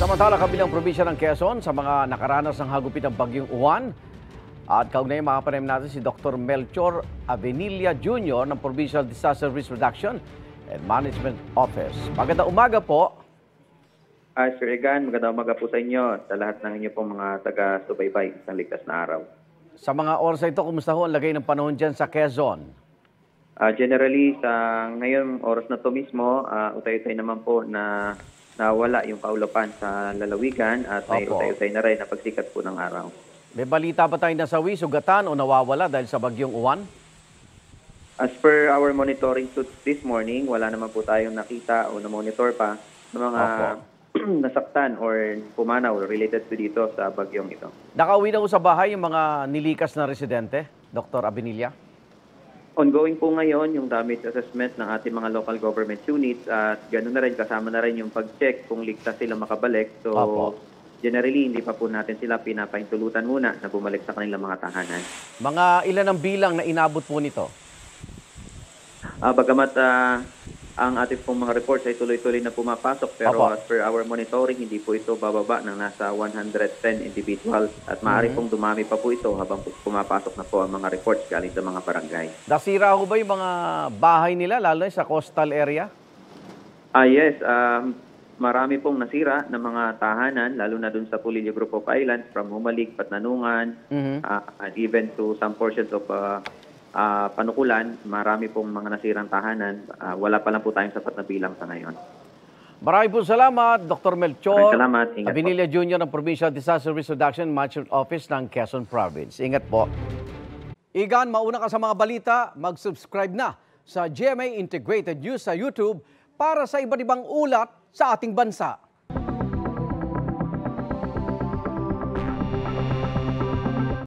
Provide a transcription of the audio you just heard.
Samantala, kabilang probinsya ng Quezon sa mga nakaranas ng hagupit ng bagyong Uwan. At kaugnay makapanem natin si Dr. Melchor Avenilla Jr. ng Provincial Disaster Risk Reduction and Management Office. Magandang umaga po. Sir Egan, magandang umaga po sa inyo, sa lahat ng inyo pong mga taga-subaybay isang ligtas na araw. Sa mga oras na ito, kumusta ho ang lagay ng panahon dyan sa Quezon? Generally, sa ngayong oras na to mismo, utay-utay naman po na nawala yung kaulapan sa lalawigan at may Opo. utay-utay na rin na pagsikat po ng araw. May balita ba tayo nasawi, sugatan o nawawala dahil sa bagyong Uwan? As per our monitoring to this morning, wala naman po tayong nakita o na-monitor pa ng mga nasaktan or pumanaw related to dito sa bagyong ito. Nakauwi na ho sa bahay yung mga nilikas na residente, Dr. Avenilla? Ongoing po ngayon yung damage assessment ng ating mga local government units at ganoon na rin, kasama na rin yung pag-check kung ligtas sila makabalik. So, Opo. generally, hindi pa po natin sila pinapahintulutan muna na bumalik sa kanilang mga tahanan. Mga ilan ang bilang na inabot po nito? Bagamat ang ating pong mga reports ay tuloy-tuloy na pumapasok, pero Opo. as per our monitoring, hindi po ito bababa ng nasa 110 individuals at maaari pong dumami pa po ito habang pumapasok na po ang mga reports galing sa mga barangay. Nasira ho ba yung mga bahay nila, lalo na sa coastal area? Yes, marami pong nasira ng mga tahanan, lalo na dun sa Pulilio Group of Islands, from Humalig, Patnanungan, and even to some portions of Panukulan, marami pong mga nasirang tahanan. Wala pa lang po tayong sapat na bilang sa ngayon. Maraming po salamat, Dr. Melchor Maraming salamat. Ingat po. Avenilla Jr. ng Provincial Disaster Risk Reduction Management Office ng Quezon Province. Ingat po. Igan, mauna ka sa mga balita, mag-subscribe na sa GMA Integrated News sa YouTube para sa iba't ibang ulat sa ating bansa.